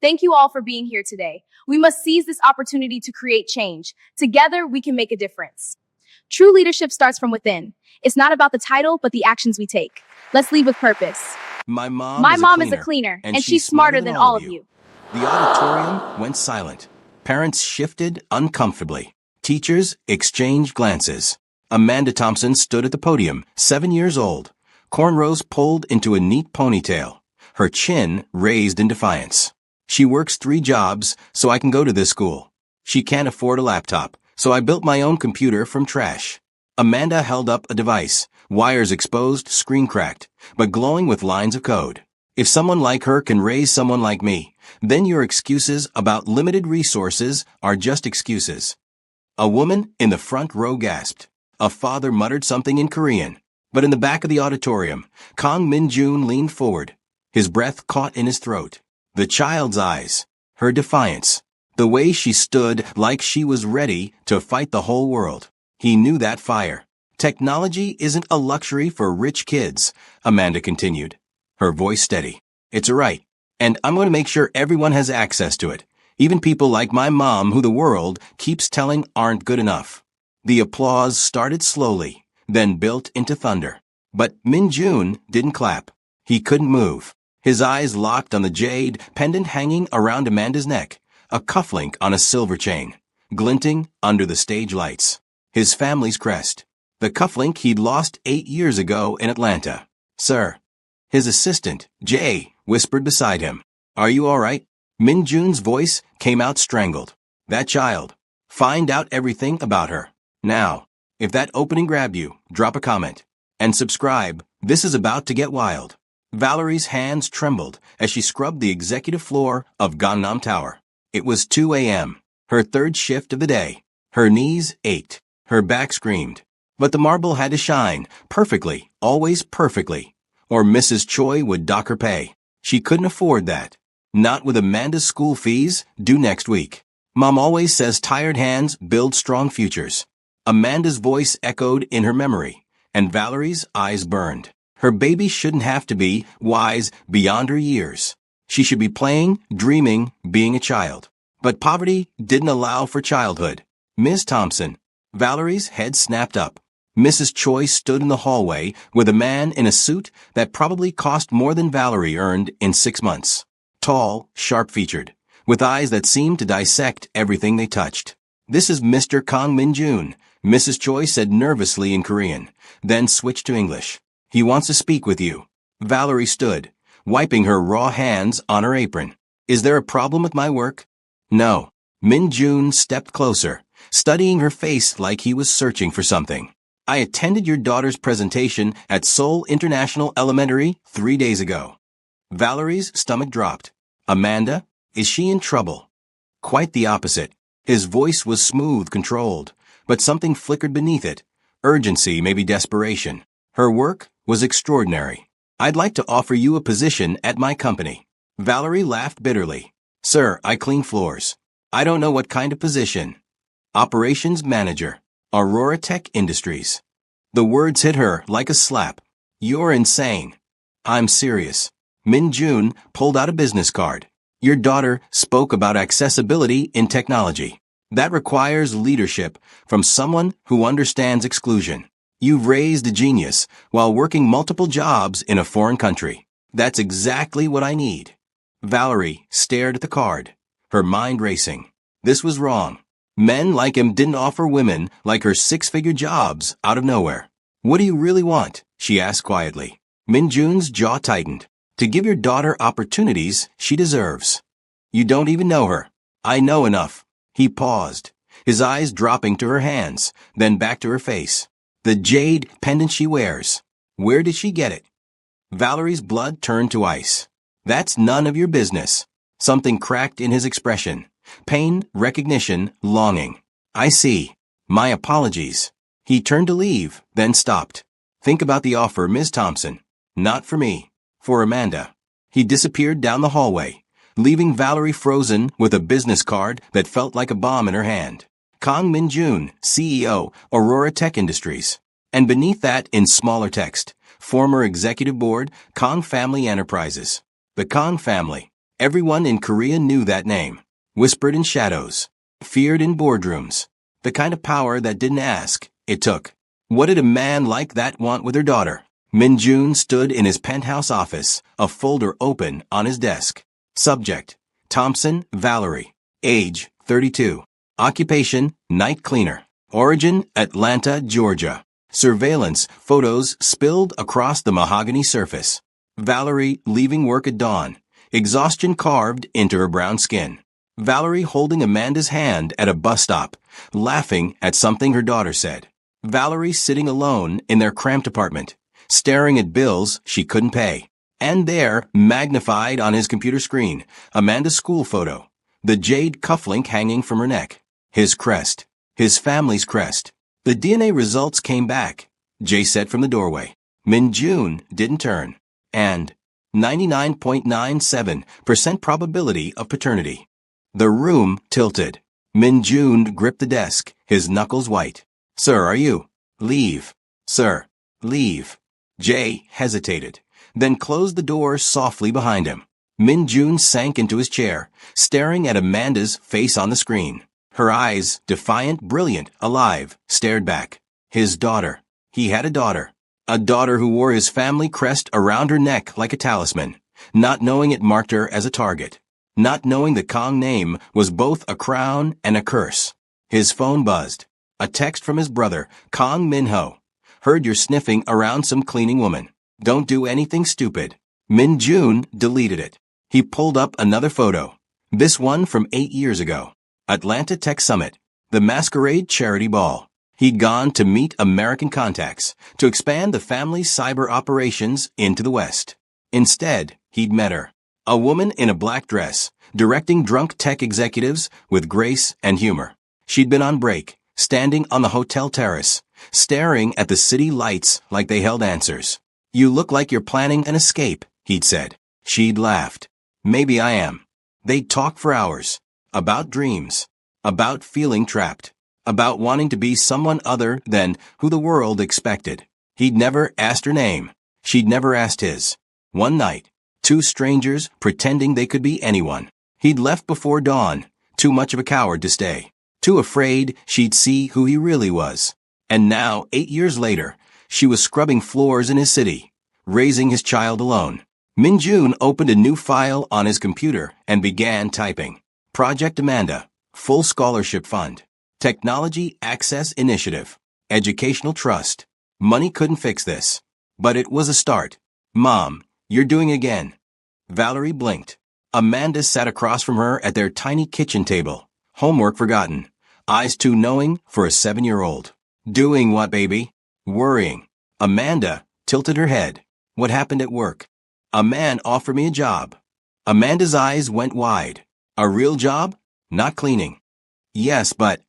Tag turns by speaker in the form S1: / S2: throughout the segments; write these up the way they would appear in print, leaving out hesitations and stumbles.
S1: Thank you all for being here today. We must seize this opportunity to create change. Together, we can make a difference. True leadership starts from within. It's not about the title, but the actions we take. Let's lead with purpose.
S2: My mom
S1: My
S2: is a
S1: mom is a
S2: cleaner,
S1: cleaner,
S2: and
S1: and
S2: she's
S1: she's smarter
S2: than
S1: than
S2: all
S1: all
S2: of
S1: of
S2: you.
S1: you.
S2: The auditorium went silent. Parents shifted uncomfortably. Teachers exchanged glances. Amanda Thompson stood at the podium, 7 years old, cornrows pulled into a neat ponytail, her chin raised in defiance. She works 3 jobs so I can go to this school. She can't afford a laptop, so I built my own computer from trash. Amanda held up a device, wires exposed, screen cracked, but glowing with lines of code. If someone like her can raise someone like me, then your excuses about limited resources are just excuses. A woman in the front row gasped. A father muttered something in Korean. But in the back of the auditorium, Kang Min-jun leaned forward. His breath caught in his throat. The child's eyes, her defiance, the way she stood like she was ready to fight the whole world. He knew that fire. Technology isn't a luxury for rich kids, Amanda continued, her voice steady. It's a right, and I'm going to make sure everyone has access to it, even people like my mom who the world keeps telling aren't good enough. The applause started slowly, then built into thunder. But Min-jun didn't clap. He couldn't move. His eyes locked on the jade pendant hanging around Amanda's neck, a cufflink on a silver chain, glinting under the stage lights. His family's crest. The cufflink he'd lost 8 years ago in Atlanta. Sir. His assistant, Jay, whispered beside him. Are you all right? Min-jun's voice came out strangled. That child. Find out everything about her. Now. If that opening grabbed you, drop a comment. And subscribe. This is about to get wild. Valerie's hands trembled as she scrubbed the executive floor of Gangnam Tower. It was 2 a.m., her third shift of the day. Her knees ached. Her back screamed. But the marble had to shine, perfectly, always perfectly, or Mrs. Choi would dock her pay. She couldn't afford that. Not with Amanda's school fees due next week. Mom always says tired hands build strong futures. Amanda's voice echoed in her memory, and Valerie's eyes burned. Her baby shouldn't have to be wise beyond her years. She should be playing, dreaming, being a child. But poverty didn't allow for childhood. Ms. Thompson. Valerie's head snapped up. Mrs. Choi stood in the hallway with a man in a suit that probably cost more than Valerie earned in 6 months. Tall, sharp-featured, with eyes that seemed to dissect everything they touched. This is Mr. Kang Min-jun, Mrs. Choi said nervously in Korean, then switched to English. He wants to speak with you. Valerie stood, wiping her raw hands on her apron. Is there a problem with my work? No. Min-jun stepped closer, studying her face like he was searching for something. I attended your daughter's presentation at Seoul International Elementary 3 days ago. Valerie's stomach dropped. Amanda, is she in trouble? Quite the opposite. His voice was smooth, controlled, but something flickered beneath it. Urgency, maybe desperation. Her work was extraordinary. I'd like to offer you a position at my company. Valerie laughed bitterly. Sir, I clean floors. I don't know what kind of position. Operations Manager. Aurora Tech Industries. The words hit her like a slap. You're insane. I'm serious. Min-jun pulled out a business card. Your daughter spoke about accessibility in technology. That requires leadership from someone who understands exclusion. You've raised a genius while working multiple jobs in a foreign country. That's exactly what I need. Valerie stared at the card, her mind racing. This was wrong. Men like him didn't offer women like her 6-figure jobs out of nowhere. What do you really want? She asked quietly. Min-jun's jaw tightened. To give your daughter opportunities she deserves. You don't even know her. I know enough. He paused, his eyes dropping to her hands, then back to her face. The jade pendant she wears. Where did she get it? Valerie's blood turned to ice. That's none of your business. Something cracked in his expression. Pain, recognition, longing. I see. My apologies. He turned to leave, then stopped. Think about the offer, Ms. Thompson. Not for me. For Amanda. He disappeared down the hallway, leaving Valerie frozen with a business card that felt like a bomb in her hand. Kang Min-jun, CEO, Aurora Tech Industries. And beneath that, in smaller text, former executive board, Kang Family Enterprises. The Kang family. Everyone in Korea knew that name. Whispered in shadows. Feared in boardrooms. The kind of power that didn't ask, it took. What did a man like that want with her daughter? Min Jun stood in his penthouse office, a folder open on his desk. Subject: Thompson, Valerie. Age: 32. Occupation: night cleaner. Origin: Atlanta, Georgia. Surveillance photos spilled across the mahogany surface. Valerie leaving work at dawn. Exhaustion carved into her brown skin. Valerie holding Amanda's hand at a bus stop, laughing at something her daughter said. Valerie sitting alone in their cramped apartment, staring at bills she couldn't pay. And there, magnified on his computer screen, Amanda's school photo, the jade cufflink hanging from her neck, his crest, his family's crest. The DNA results came back, Jay said from the doorway. Min Jun didn't turn. And 99.97% probability of paternity. The room tilted. Min Jun gripped the desk, his knuckles white. Sir, are you? Leave. Sir, leave. Jay hesitated, then closed the door softly behind him. Min Jun sank into his chair, staring at Amanda's face on the screen. Her eyes, defiant, brilliant, alive, stared back. His daughter. He had a daughter. A daughter who wore his family crest around her neck like a talisman, not knowing it marked her as a target. Not knowing the Kong name was both a crown and a curse. His phone buzzed. A text from his brother, Kong Minho. Heard you're sniffing around some cleaning woman. Don't do anything stupid. Min Jun deleted it. He pulled up another photo. This one from 8 years ago. Atlanta Tech Summit. The Masquerade Charity Ball. He'd gone to meet American contacts, to expand the family's cyber operations into the West. Instead, he'd met her. A woman in a black dress, directing drunk tech executives with grace and humor. She'd been on break, standing on the hotel terrace, staring at the city lights like they held answers. You look like you're planning an escape, he'd said. She'd laughed. Maybe I am. They'd talk for hours. About dreams. About feeling trapped. About wanting to be someone other than who the world expected. He'd never asked her name. She'd never asked his. One night, two strangers pretending they could be anyone. He'd left before dawn, too much of a coward to stay. Too afraid she'd see who he really was. And now, 8 years later, she was scrubbing floors in his city, raising his child alone. Min Jun opened a new file on his computer and began typing. Project Amanda, Full Scholarship Fund, Technology Access Initiative, Educational Trust. Money couldn't fix this. But it was a start. Mom, you're doing again. Valerie blinked. Amanda sat across from her at their tiny kitchen table. Homework forgotten. Eyes too knowing for a 7-year-old. Doing what, baby? Worrying. Amanda tilted her head. What happened at work? A man offered me a job. Amanda's eyes went wide. A real job? Not cleaning. Yes, but...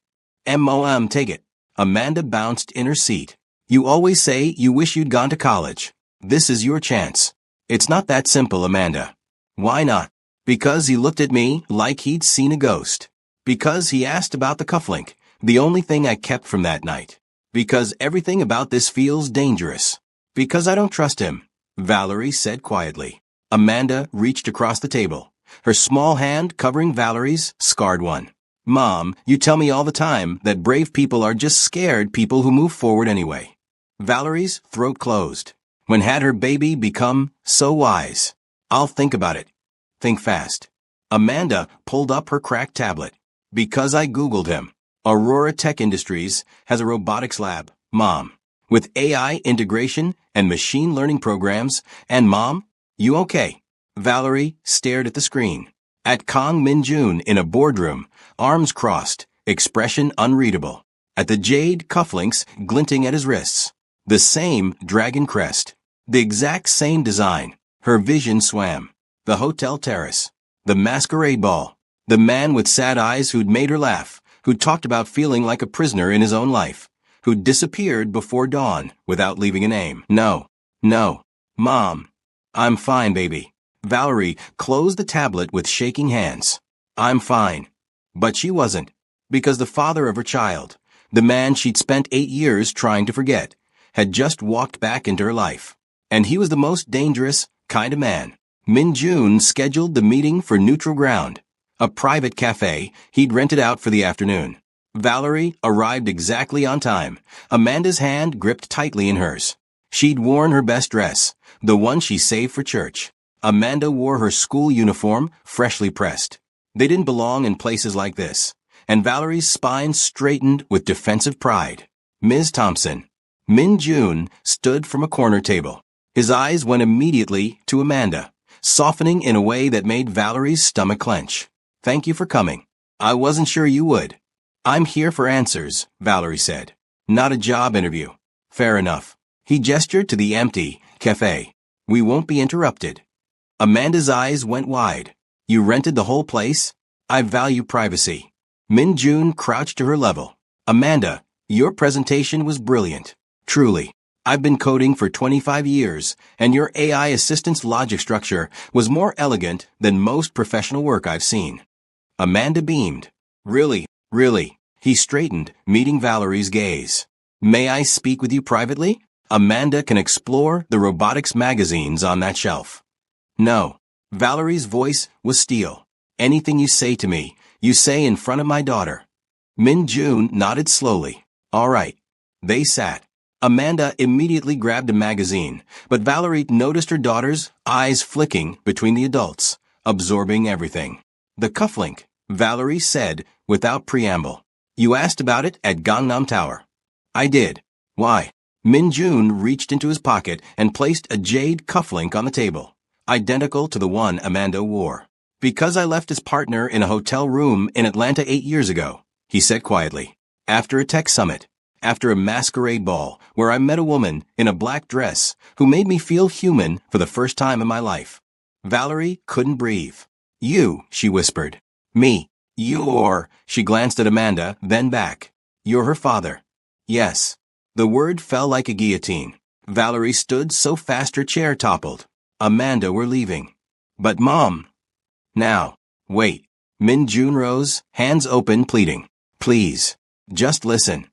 S2: take it. Amanda bounced in her seat. You always say you wish you'd gone to college. This is your chance. It's not that simple, Amanda. Why not? Because he looked at me like he'd seen a ghost. Because he asked about the cufflink, the only thing I kept from that night. Because everything about this feels dangerous. Because I don't trust him, Valerie said quietly. Amanda reached across the table, her small hand covering Valerie's scarred one. Mom, you tell me all the time that brave people are just scared people who move forward anyway. Valerie's throat closed. When had her baby become so wise? I'll think about it. Think fast. Amanda pulled up her cracked tablet. Because I Googled him. Aurora Tech Industries has a robotics lab, Mom, with AI integration and machine learning programs. And Mom, you okay? Valerie stared at the screen. At Kong Min Jun in a boardroom, arms crossed, expression unreadable. At the jade cufflinks glinting at his wrists. The same dragon crest. The exact same design. Her vision swam. The hotel terrace. The masquerade ball. The man with sad eyes who'd made her laugh, who'd talked about feeling like a prisoner in his own life, who'd disappeared before dawn without leaving a name. No. Mom. I'm fine, baby. Valerie closed the tablet with shaking hands. I'm fine. But she wasn't. Because the father of her child, the man she'd spent 8 years trying to forget, had just walked back into her life. And he was the most dangerous kind of man. Min-jun scheduled the meeting for neutral ground, a private cafe he'd rented out for the afternoon. Valerie arrived exactly on time, Amanda's hand gripped tightly in hers. She'd worn her best dress, the one she saved for church. Amanda wore her school uniform, freshly pressed. They didn't belong in places like this, and Valerie's spine straightened with defensive pride. Ms. Thompson. Min-jun stood from a corner table. His eyes went immediately to Amanda, softening in a way that made Valerie's stomach clench. Thank you for coming. I wasn't sure you would. I'm here for answers, Valerie said. Not a job interview. Fair enough. He gestured to the empty cafe. We won't be interrupted. Amanda's eyes went wide. You rented the whole place? I value privacy. Min-jun crouched to her level. Amanda, your presentation was brilliant. Truly. I've been coding for 25 years, and your AI assistant's logic structure was more elegant than most professional work I've seen. Amanda beamed. Really? He straightened, meeting Valerie's gaze. May I speak with you privately? Amanda can explore the robotics magazines on that shelf. No. Valerie's voice was steel. Anything you say to me, you say in front of my daughter. Min-jun nodded slowly. All right. They sat. Amanda immediately grabbed a magazine, but Valerie noticed her daughter's eyes flicking between the adults, absorbing everything. The cufflink, Valerie said without preamble. You asked about it at Gangnam Tower. I did. Why? Min-jun reached into his pocket and placed a jade cufflink on the table, identical to the one Amanda wore. Because I left his partner in a hotel room in Atlanta 8 years ago, he said quietly. After a tech summit. After a masquerade ball where I met a woman in a black dress who made me feel human for the first time in my life. Valerie couldn't breathe. You, she whispered. Me. You're, she glanced at Amanda, then back. You're her father. Yes. The word fell like a guillotine. Valerie stood so fast her chair toppled. Amanda, we're leaving. But Mom. Now. Wait. Min-jun rose, hands open, pleading. Please. Just listen.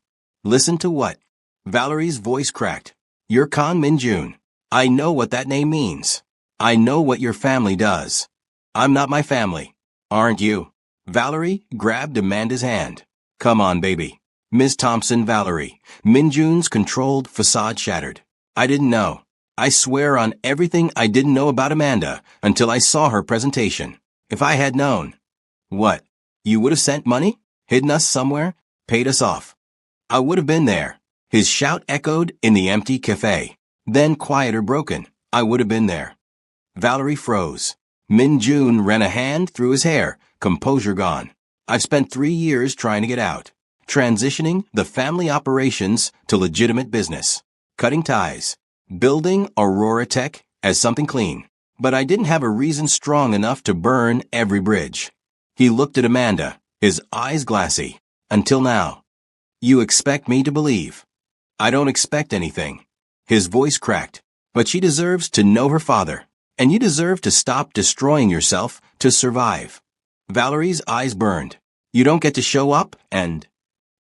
S2: Listen to what? Valerie's voice cracked. You're Kang Min-jun. I know what that name means. I know what your family does. I'm not my family. Aren't you? Valerie grabbed Amanda's hand. Come on, baby. Ms. Thompson, Valerie. Min-jun's controlled facade shattered. I didn't know. I swear on everything I didn't know about Amanda until I saw her presentation. If I had known. What? You would have sent money? Hidden us somewhere? Paid us off? I would have been there. His shout echoed in the empty cafe. Then quieter, broken. I would have been there. Valerie froze. Min-jun ran a hand through his hair, composure gone. I've spent 3 years trying to get out. Transitioning the family operations to legitimate business. Cutting ties. Building Aurora Tech as something clean. But I didn't have a reason strong enough to burn every bridge. He looked at Amanda, his eyes glassy. Until now. You expect me to believe. I don't expect anything. His voice cracked. But she deserves to know her father. And you deserve to stop destroying yourself to survive. Valerie's eyes burned. You don't get to show up and...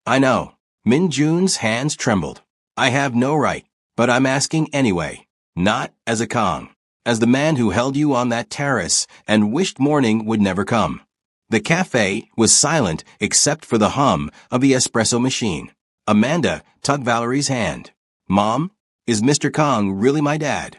S2: I know. Min-jun's hands trembled. I have no right, but I'm asking anyway. Not as a Kang. As the man who held you on that terrace and wished morning would never come. The cafe was silent except for the hum of the espresso machine. Amanda tugged Valerie's hand. Mom, is Mr. Kang really my dad?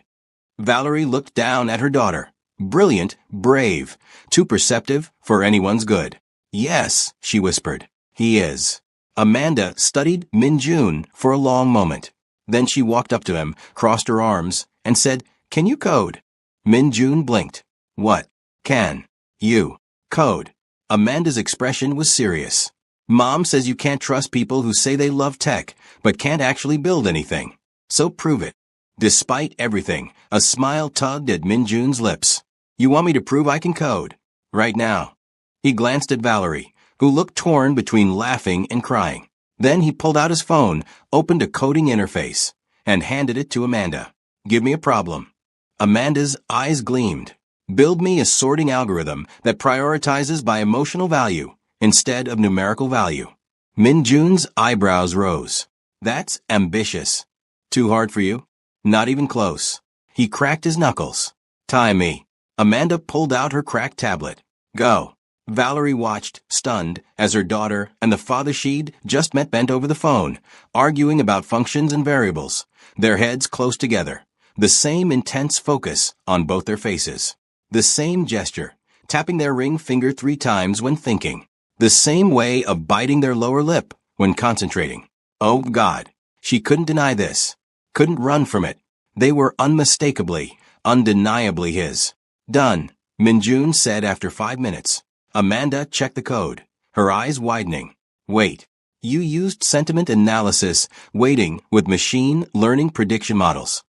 S2: Valerie looked down at her daughter. Brilliant, brave, too perceptive for anyone's good. Yes, she whispered. He is. Amanda studied Min-jun for a long moment. Then she walked up to him, crossed her arms, and said, Can you code? Min-jun blinked. What? Can you code? Amanda's expression was serious. Mom says you can't trust people who say they love tech, but can't actually build anything. So prove it. Despite everything, a smile tugged at Min-jun's lips. You want me to prove I can code? Right now. He glanced at Valerie, who looked torn between laughing and crying. Then he pulled out his phone, opened a coding interface, and handed it to Amanda. Give me a problem. Amanda's eyes gleamed. Build me a sorting algorithm that prioritizes by emotional value instead of numerical value. Min-jun's eyebrows rose. That's ambitious. Too hard for you? Not even close. He cracked his knuckles. Tie me. Amanda pulled out her cracked tablet. Go. Valerie watched, stunned, as her daughter and the father she'd just met bent over the phone, arguing about functions and variables, their heads close together, the same intense focus on both their faces, the same gesture, tapping their ring finger 3 times when thinking, the same way of biting their lower lip when concentrating. Oh God, she couldn't deny this, couldn't run from it. They were unmistakably, undeniably his. Done, Minjun said after 5 minutes. Amanda checked the code, her eyes widening. Wait, you used sentiment analysis, weighting with machine learning prediction models.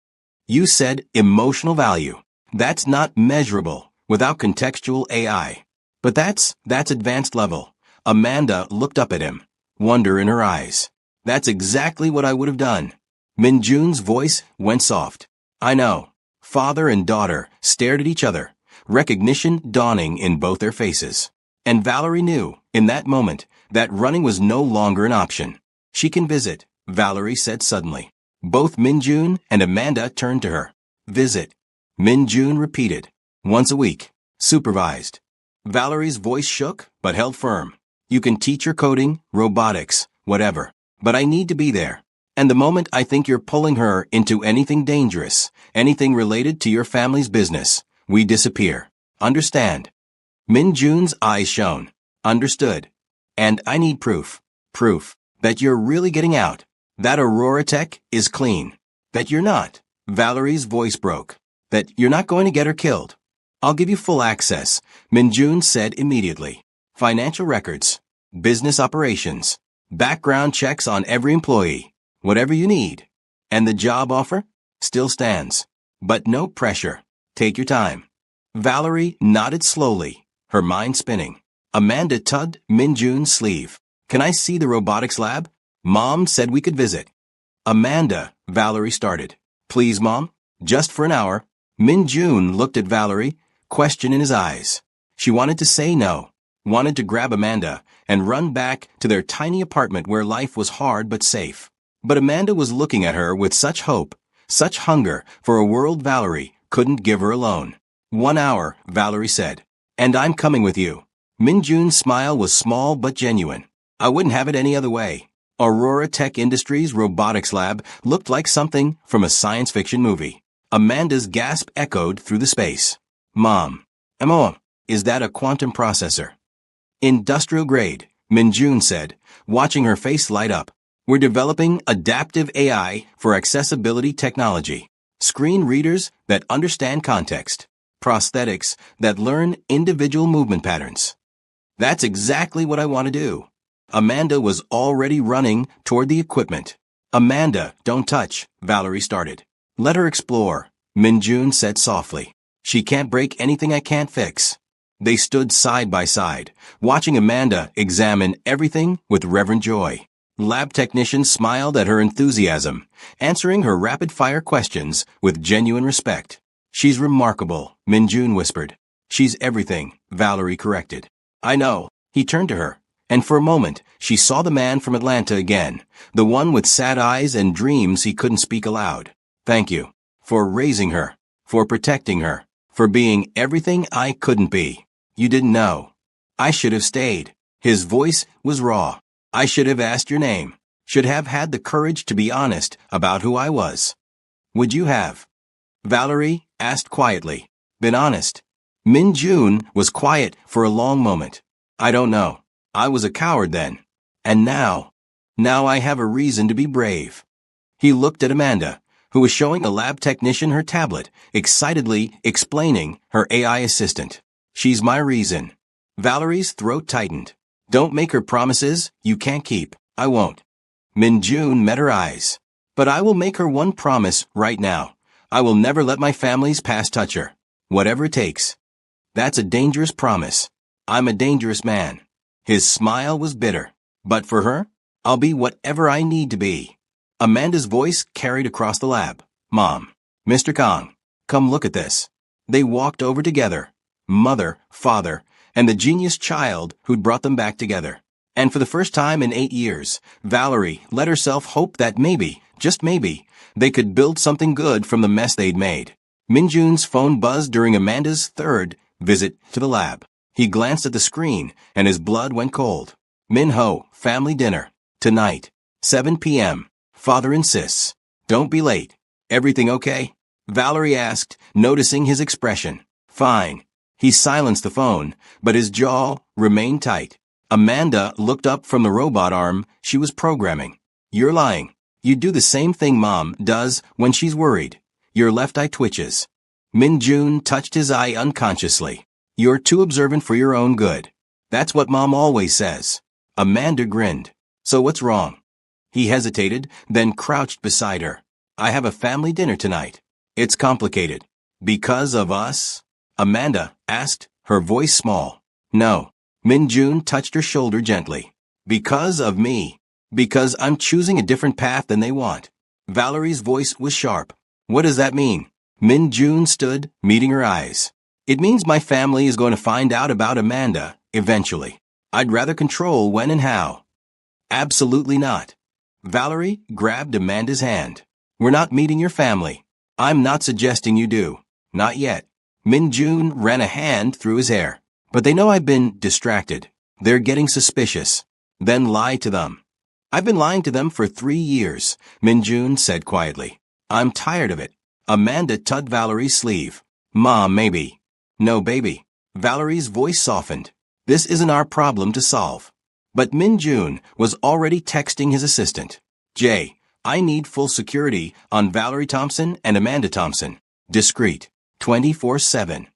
S2: You said emotional value. That's not measurable without contextual AI. But that's advanced level. Amanda looked up at him, wonder in her eyes. That's exactly what I would have done. Minjun's voice went soft. I know. Father and daughter stared at each other, recognition dawning in both their faces. And Valerie knew, in that moment, that running was no longer an option. She can visit, Valerie said suddenly. Both Minjun and Amanda turned to her. Visit. Minjun repeated. Once a week. Supervised. Valerie's voice shook, but held firm. You can teach her coding, robotics, whatever. But I need to be there. And the moment I think you're pulling her into anything dangerous, anything related to your family's business, we disappear. Understand? Minjun's eyes shone. Understood. And I need proof. Proof that you're really getting out. That Aurora Tech is clean. That you're not. Valerie's voice broke. That you're not going to get her killed. I'll give you full access, Minjun said immediately. Financial records. Business operations. Background checks on every employee. Whatever you need. And the job offer? Still stands. But no pressure. Take your time. Valerie nodded slowly, her mind spinning. Amanda tugged Minjun's sleeve. Can I see the robotics lab? Mom said we could visit. Amanda, Valerie started. Please, Mom? Just for an hour. Minjun looked at Valerie, question in his eyes. She wanted to say no, wanted to grab Amanda and run back to their tiny apartment where life was hard but safe. But Amanda was looking at her with such hope, such hunger for a world Valerie couldn't give her alone. 1 hour, Valerie said. And I'm coming with you. Minjun's smile was small but genuine. I wouldn't have it any other way. Aurora Tech Industries robotics lab looked like something from a science fiction movie. Amanda's gasp echoed through the space. Mom. Is that a quantum processor? Industrial grade, Minjun said, watching her face light up. We're developing adaptive AI for accessibility technology. Screen readers that understand context. Prosthetics that learn individual movement patterns. That's exactly what I want to do. Amanda was already running toward the equipment. Amanda, don't touch, Valerie started. Let her explore, Minjun said softly. She can't break anything I can't fix. They stood side by side, watching Amanda examine everything with reverent joy. Lab technicians smiled at her enthusiasm, answering her rapid-fire questions with genuine respect. She's remarkable, Minjun whispered. She's everything, Valerie corrected. I know. He turned to her, and for a moment she saw the man from Atlanta again, the one with sad eyes and dreams he couldn't speak aloud. Thank you. For raising her. For protecting her. For being everything I couldn't be. You didn't know. I should have stayed. His voice was raw. I should have asked your name. Should have had the courage to be honest about who I was. Would you have? Valerie asked quietly. Been honest. Minjun was quiet for a long moment. I don't know. I was a coward then. And now I have a reason to be brave. He looked at Amanda, who was showing a lab technician her tablet, excitedly explaining her AI assistant. She's my reason. Valerie's throat tightened. Don't make her promises you can't keep. I won't. Minjun met her eyes. But I will make her one promise right now. I will never let my family's past touch her. Whatever it takes. That's a dangerous promise. I'm a dangerous man. His smile was bitter. But for her, I'll be whatever I need to be. Amanda's voice carried across the lab. Mom. Mr. Kong. Come look at this. They walked over together. Mother, father, and the genius child who'd brought them back together. And for the first time in 8 years, Valerie let herself hope that maybe, just maybe, they could build something good from the mess they'd made. Minjun's phone buzzed during Amanda's third visit to the lab. He glanced at the screen, and his blood went cold. Minho, family dinner. Tonight. 7 p.m. Father insists. Don't be late. Everything okay? Valerie asked, noticing his expression. Fine. He silenced the phone, but his jaw remained tight. Amanda looked up from the robot arm she was programming. You're lying. You do the same thing Mom does when she's worried. Your left eye twitches. Minjun touched his eye unconsciously. You're too observant for your own good. That's what Mom always says. Amanda grinned. So what's wrong? He hesitated, then crouched beside her. I have a family dinner tonight. It's complicated. Because of us? Amanda asked, her voice small. No. Minjun touched her shoulder gently. Because of me. Because I'm choosing a different path than they want. Valerie's voice was sharp. What does that mean? Minjun stood, meeting her eyes. It means my family is going to find out about Amanda, eventually. I'd rather control when and how. Absolutely not. Valerie grabbed Amanda's hand. We're not meeting your family. I'm not suggesting you do. Not yet. Minjun ran a hand through his hair. But they know I've been distracted. They're getting suspicious. Then lie to them. I've been lying to them for 3 years, Minjun said quietly. I'm tired of it. Amanda tugged Valerie's sleeve. Mom, maybe. No, baby. Valerie's voice softened. This isn't our problem to solve. But Minjun was already texting his assistant. Jay, I need full security on Valerie Thompson and Amanda Thompson. Discreet. 24/7.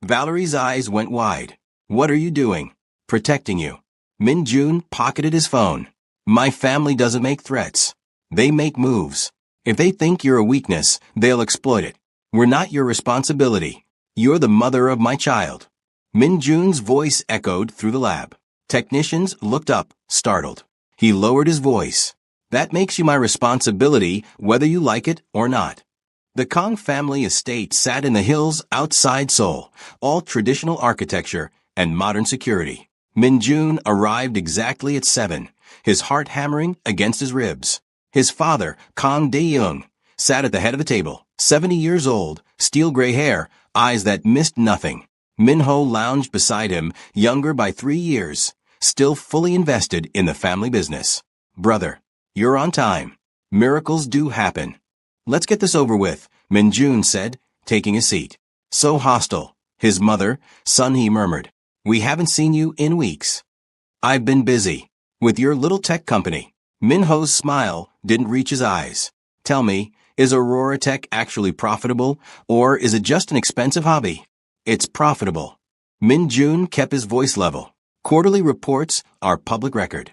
S2: Valerie's eyes went wide. What are you doing? Protecting you. Minjun pocketed his phone. My family doesn't make threats. They make moves. If they think you're a weakness, they'll exploit it. We're not your responsibility. You're the mother of my child. Minjun's voice echoed through the lab. Technicians looked up, startled. He lowered his voice. That makes you my responsibility, whether you like it or not. The Kong family estate sat in the hills outside Seoul, all traditional architecture and modern security. Minjun arrived exactly at 7, his heart hammering against his ribs. His father, Kang Dae-young, sat at the head of the table, 70 years old, steel gray hair, eyes that missed nothing. Minho lounged beside him, younger by 3 years, still fully invested in the family business. Brother, you're on time. Miracles do happen. Let's get this over with, Minjun said, taking a seat. So hostile. His mother, son, he murmured. We haven't seen you in weeks. I've been busy. With your little tech company. Minho's smile didn't reach his eyes. Tell me, is Aurora Tech actually profitable, or is it just an expensive hobby? It's profitable. Minjun kept his voice level. Quarterly reports are public record.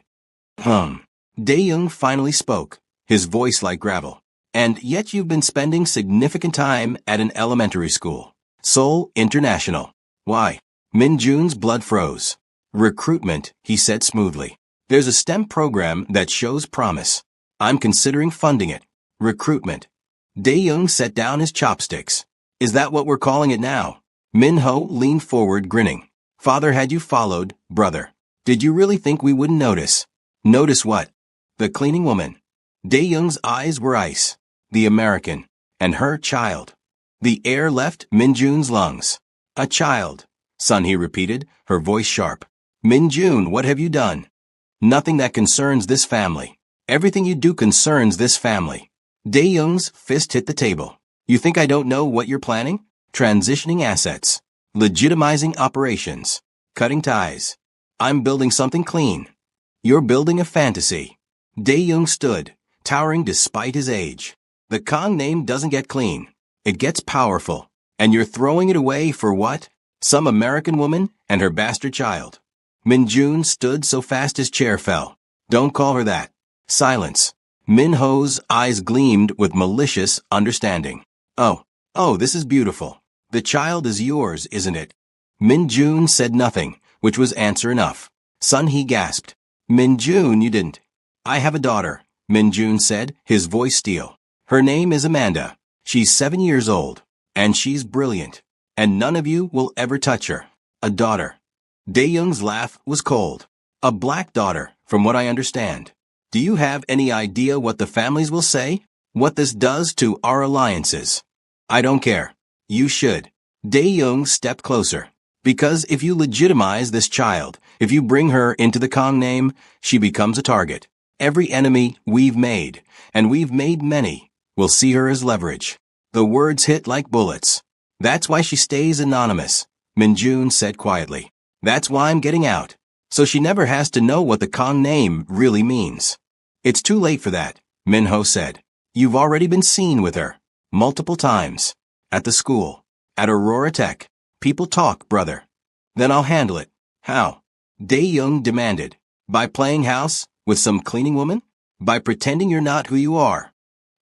S2: Dae-young finally spoke, his voice like gravel. And yet you've been spending significant time at an elementary school. Seoul International. Why? Minjun's blood froze. Recruitment, he said smoothly. There's a STEM program that shows promise. I'm considering funding it. Recruitment. Dae-young set down his chopsticks. Is that what we're calling it now? Minho leaned forward, grinning. Father had you followed, brother. Did you really think we wouldn't notice? Notice what? The cleaning woman. Dae-young's eyes were ice. The American. And her child. The air left Minjun's lungs. A child. Son, he repeated, her voice sharp. Minjun, what have you done? Nothing that concerns this family. Everything you do concerns this family. Dae-young's fist hit the table. You think I don't know what you're planning? Transitioning assets. Legitimizing operations. Cutting ties. I'm building something clean. You're building a fantasy. Dae-young stood, towering despite his age. The Kong name doesn't get clean. It gets powerful. And you're throwing it away for what? Some American woman and her bastard child. Minjun stood so fast his chair fell. Don't call her that. Silence. Minho's eyes gleamed with malicious understanding. Oh, this is beautiful. The child is yours, isn't it? Minjun said nothing, which was answer enough. Son, he gasped. Minjun, you didn't. I have a daughter, Minjun said, his voice steel. Her name is Amanda. She's 7 years old. And she's brilliant. And none of you will ever touch her. A daughter. Dae-young's laugh was cold. A black daughter, from what I understand. Do you have any idea what the families will say? What this does to our alliances? I don't care. You should. Dae-young stepped closer. Because if you legitimize this child, if you bring her into the Kong name, she becomes a target. Every enemy we've made, and we've made many, will see her as leverage. The words hit like bullets. That's why she stays anonymous, Minjun said quietly. That's why I'm getting out. So she never has to know what the Kong name really means. It's too late for that, Minho said. You've already been seen with her. Multiple times. At the school. At Aurora Tech. People talk, brother. Then I'll handle it. How? Dae-young demanded. By playing house with some cleaning woman? By pretending you're not who you are?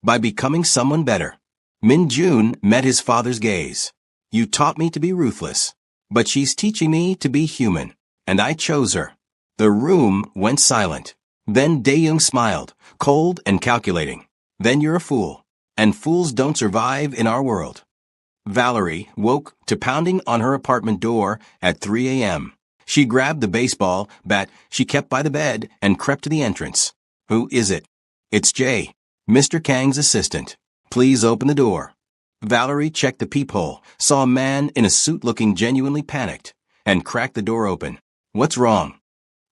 S2: By becoming someone better? Min-jun met his father's gaze. You taught me to be ruthless. But she's teaching me to be human. And I chose her. The room went silent. Then Dae-young smiled, cold and calculating. Then you're a fool. And fools don't survive in our world. Valerie woke to pounding on her apartment door at 3 a.m. She grabbed the baseball bat she kept by the bed and crept to the entrance. Who is it? It's Jay, Mr. Kang's assistant. Please open the door. Valerie checked the peephole, saw a man in a suit looking genuinely panicked, and cracked the door open. What's wrong?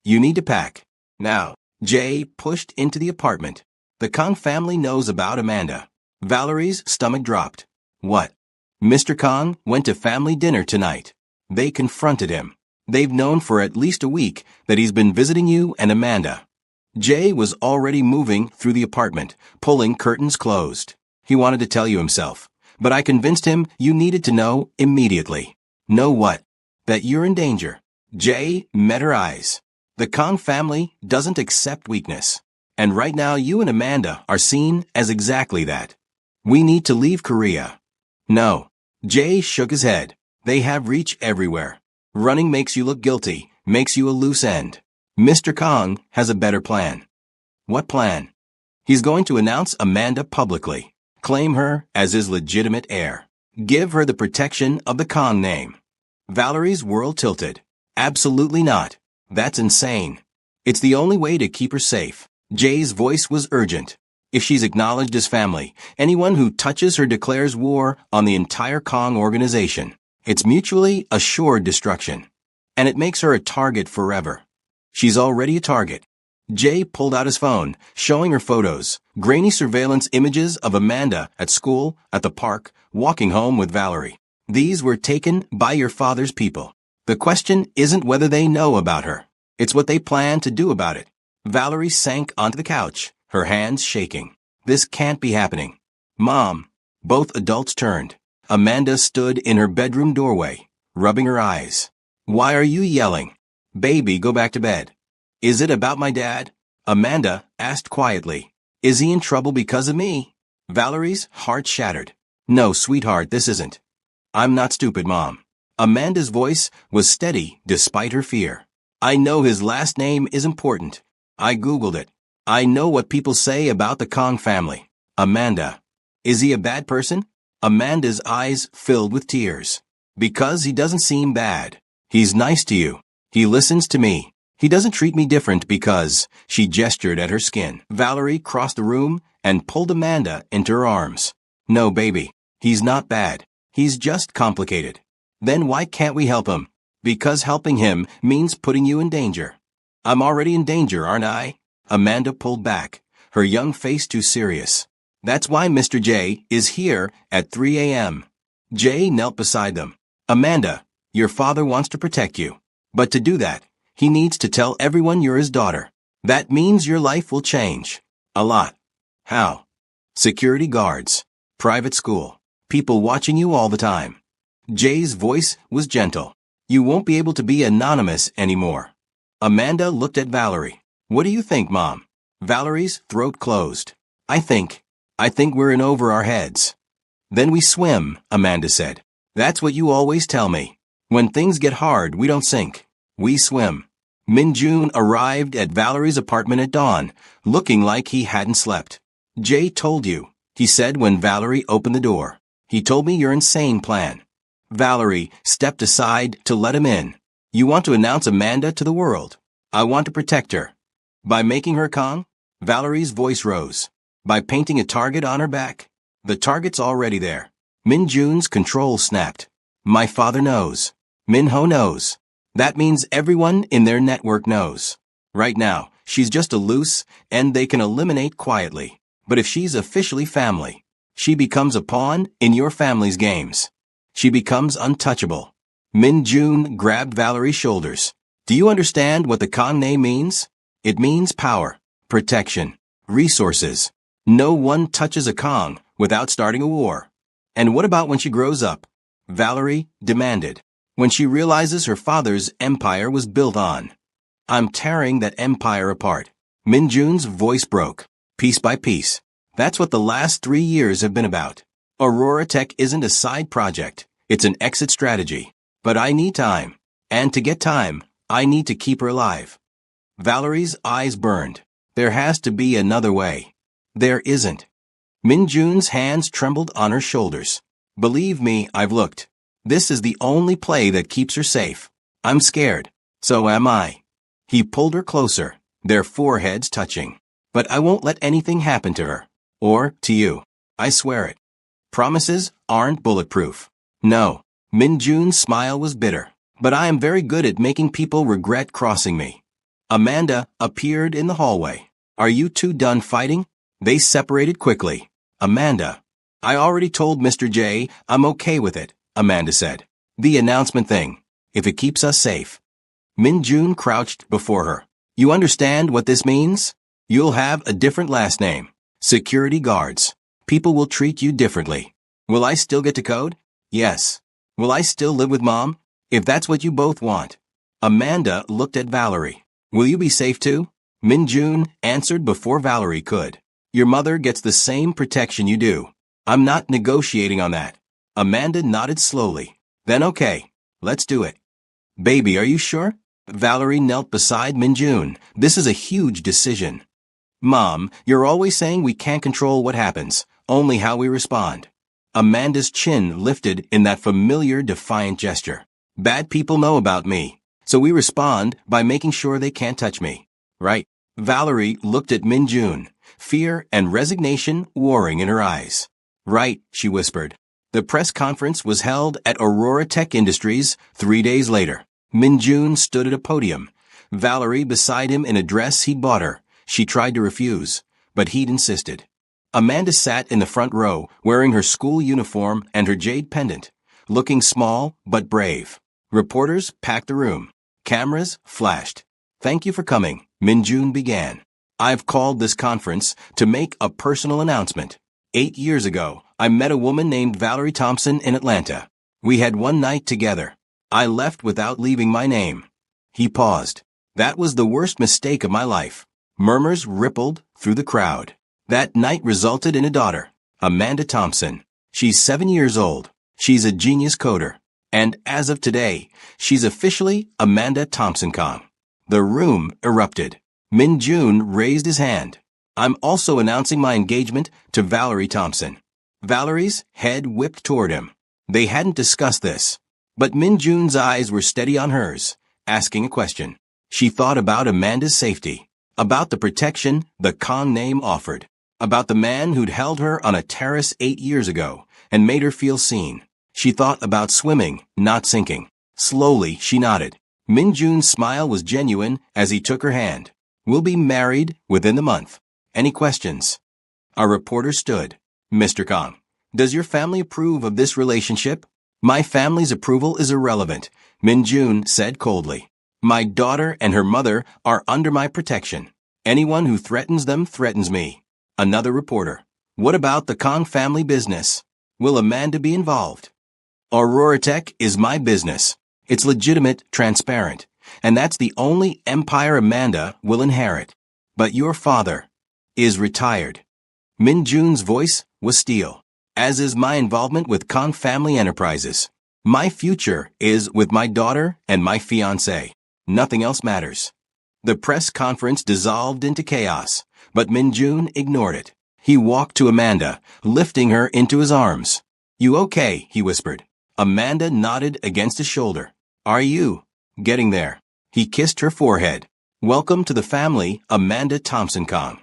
S2: You need to pack. Now. Jay pushed into the apartment. The Kang family knows about Amanda. Valerie's stomach dropped. What? Mr. Kang went to family dinner tonight. They confronted him. They've known for at least a week that he's been visiting you and Amanda. Jay was already moving through the apartment, pulling curtains closed. He wanted to tell you himself, but I convinced him you needed to know immediately. Know what? That you're in danger. Jay met her eyes. The Kang family doesn't accept weakness. And right now you and Amanda are seen as exactly that. We need to leave Korea. No. Jay shook his head. They have reach everywhere. Running makes you look guilty, makes you a loose end. Mr. Kang has a better plan. What plan? He's going to announce Amanda publicly. Claim her as his legitimate heir. Give her the protection of the Kang name. Valerie's world tilted. Absolutely not. That's insane. It's the only way to keep her safe. Jay's voice was urgent. If she's acknowledged as family, anyone who touches her declares war on the entire Kang organization. It's mutually assured destruction. And it makes her a target forever. She's already a target. Jay pulled out his phone, showing her photos, grainy surveillance images of Amanda at school, at the park, walking home with Valerie. These were taken by your father's people. The question isn't whether they know about her. It's what they plan to do about it. Valerie sank onto the couch, her hands shaking. This can't be happening. Mom. Both adults turned. Amanda stood in her bedroom doorway, rubbing her eyes. Why are you yelling? Baby, go back to bed. Is it about my dad? Amanda asked quietly. Is he in trouble because of me? Valerie's heart shattered. No, sweetheart, this isn't. I'm not stupid, Mom. Amanda's voice was steady despite her fear. I know his last name is important. I Googled it. I know what people say about the Kang family. Amanda. Is he a bad person? Amanda's eyes filled with tears. Because he doesn't seem bad. He's nice to you. He listens to me. He doesn't treat me different because, she gestured at her skin. Valerie crossed the room and pulled Amanda into her arms. No, baby. He's not bad. He's just complicated. Then why can't we help him? Because helping him means putting you in danger. I'm already in danger, aren't I? Amanda pulled back, her young face too serious. That's why Mr. J is here at 3 a.m. Jay knelt beside them. Amanda, your father wants to protect you. But to do that, he needs to tell everyone you're his daughter. That means your life will change. A lot. How? Security guards. Private school. People watching you all the time. Jay's voice was gentle. You won't be able to be anonymous anymore. Amanda looked at Valerie. What do you think, Mom? Valerie's throat closed. I think we're in over our heads. Then we swim, Amanda said. That's what you always tell me. When things get hard, we don't sink. We swim. Min-jun arrived at Valerie's apartment at dawn, looking like he hadn't slept. Jay told you, he said when Valerie opened the door. He told me your insane plan. Valerie stepped aside to let him in. You want to announce Amanda to the world. I want to protect her. By making her Kang? Valerie's voice rose. By painting a target on her back. The target's already there. Min Jun's control snapped. My father knows. Min Ho knows. That means everyone in their network knows. Right now, she's just a loose end they can eliminate quietly. But if she's officially family, she becomes a pawn in your family's games. She becomes untouchable. Min Jun grabbed Valerie's shoulders. Do you understand what the Kang name means? It means power, protection, resources. No one touches a Kang without starting a war. And what about when she grows up? Valerie demanded. When she realizes her father's empire was built on. I'm tearing that empire apart. Min Jun's voice broke, piece by piece. That's what the last 3 years have been about. Aurora Tech isn't a side project. It's an exit strategy. But I need time. And to get time, I need to keep her alive. Valerie's eyes burned. There has to be another way. There isn't. Min Jun's hands trembled on her shoulders. Believe me, I've looked. This is the only play that keeps her safe. I'm scared. So am I. He pulled her closer, their foreheads touching. But I won't let anything happen to her. Or to you. I swear it. Promises aren't bulletproof. No. Min Jun's smile was bitter. But I am very good at making people regret crossing me. Amanda appeared in the hallway. Are you two done fighting? They separated quickly. Amanda. I already told Mr. J I'm okay with it, Amanda said. The announcement thing. If it keeps us safe. Min Jun crouched before her. You understand what this means? You'll have a different last name. Security guards. People will treat you differently. Will I still get to code? Yes. Will I still live with Mom? If that's what you both want. Amanda looked at Valerie. Will you be safe too? Min Jun answered before Valerie could. Your mother gets the same protection you do. I'm not negotiating on that. Amanda nodded slowly. Then okay. Let's do it. Baby, are you sure? Valerie knelt beside Min Jun. This is a huge decision. Mom, you're always saying we can't control what happens, only how we respond. Amanda's chin lifted in that familiar defiant gesture. Bad people know about me, so we respond by making sure they can't touch me. Right? Valerie looked at Min Jun, fear and resignation warring in her eyes. Right, she whispered. The press conference was held at Aurora Tech Industries 3 days later. Min Jun stood at a podium, Valerie beside him in a dress he'd bought her. She tried to refuse, but he'd insisted. Amanda sat in the front row, wearing her school uniform and her jade pendant, looking small but brave. Reporters packed the room. Cameras flashed. Thank you for coming, Min Jun began. I've called this conference to make a personal announcement. 8 years ago, I met a woman named Valerie Thompson in Atlanta. We had one night together. I left without leaving my name. He paused. That was the worst mistake of my life. Murmurs rippled through the crowd. That night resulted in a daughter, Amanda Thompson. She's 7 years old. She's a genius coder. And as of today, she's officially Amanda Thompson Kang. The room erupted. Min Jun raised his hand. I'm also announcing my engagement to Valerie Thompson. Valerie's head whipped toward him. They hadn't discussed this. But Min Jun's eyes were steady on hers, asking a question. She thought about Amanda's safety, about the protection the Kang name offered, about the man who'd held her on a terrace 8 years ago and made her feel seen. She thought about swimming, not sinking. Slowly, she nodded. Min Jun's smile was genuine as he took her hand. We'll be married within the month. Any questions? A reporter stood. Mr. Kang, does your family approve of this relationship? My family's approval is irrelevant, Min Jun said coldly. My daughter and her mother are under my protection. Anyone who threatens them threatens me. Another reporter. What about the Kang family business? Will Amanda be involved? Aurora Tech is my business. It's legitimate, transparent, and that's the only empire Amanda will inherit. But your father is retired. Min Jun's voice was steel, as is my involvement with Kang Family Enterprises. My future is with my daughter and my fiancé. Nothing else matters. The press conference dissolved into chaos, but Min Jun ignored it. He walked to Amanda, lifting her into his arms. You okay? He whispered. Amanda nodded against his shoulder. Are you? Getting there. He kissed her forehead. Welcome to the family, Amanda Thompson Kang.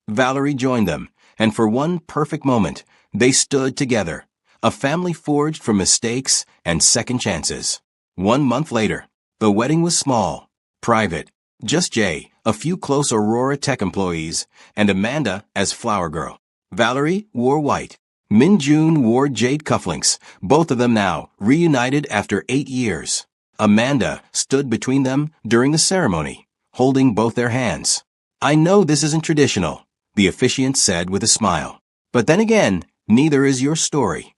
S2: Valerie joined them, and for one perfect moment, they stood together, A family forged from mistakes and second chances. 1 month later, the wedding was small, private. Just Jay, a few close Aurora Tech employees, and Amanda as flower girl. Valerie wore white. Min June wore jade cufflinks, both of them now reunited after 8 years. Amanda stood between them during the ceremony, holding both their hands. I know this isn't traditional, the officiant said with a smile. But then again, neither is your story.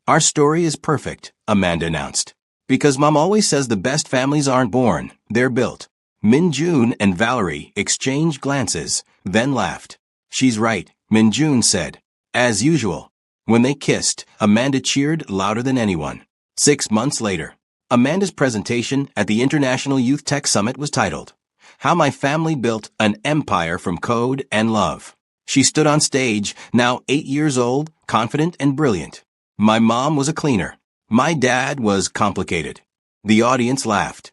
S2: Our story is perfect, Amanda announced. Because Mom always says the best families aren't born, they're built. Min June and Valerie exchanged glances, then laughed. She's right, Min June said. As usual. When they kissed, Amanda cheered louder than anyone. 6 months later, Amanda's presentation at the International Youth Tech Summit was titled, How My Family Built an Empire from Code and Love. She stood on stage, now 8 years old, confident and brilliant. My mom was a cleaner. My dad was complicated. The audience laughed.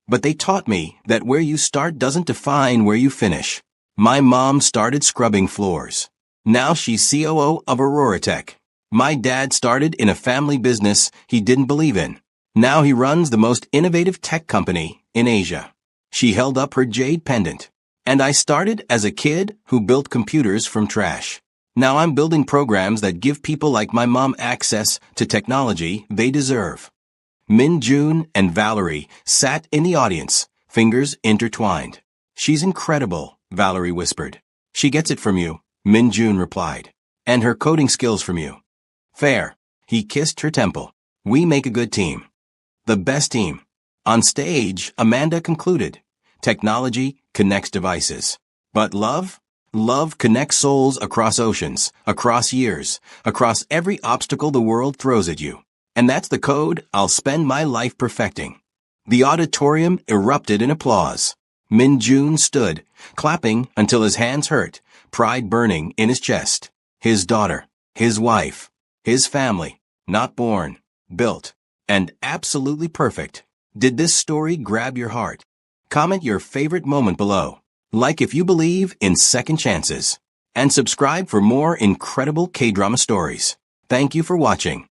S2: But they taught me that where you start doesn't define where you finish. My mom started scrubbing floors. Now she's COO of Aurora Tech. My dad started in a family business he didn't believe in. Now he runs the most innovative tech company in Asia. She held up her jade pendant. And I started as a kid who built computers from trash. Now I'm building programs that give people like my mom access to technology they deserve. Min June and Valerie sat in the audience, fingers intertwined. She's incredible, Valerie whispered. She gets it from you, Min June replied. And her coding skills from you. Fair. He kissed her temple. We make a good team. The best team. On stage, Amanda concluded. Technology connects devices. But love? Love connects souls across oceans, across years, across every obstacle the world throws at you. And that's the code I'll spend my life perfecting. The auditorium erupted in applause. Min June stood, clapping until his hands hurt, pride burning in his chest. His daughter, his wife, his family, not born, built, and absolutely perfect. Did this story grab your heart? Comment your favorite moment below. Like if you believe in second chances. And subscribe for more incredible K-drama stories. Thank you for watching.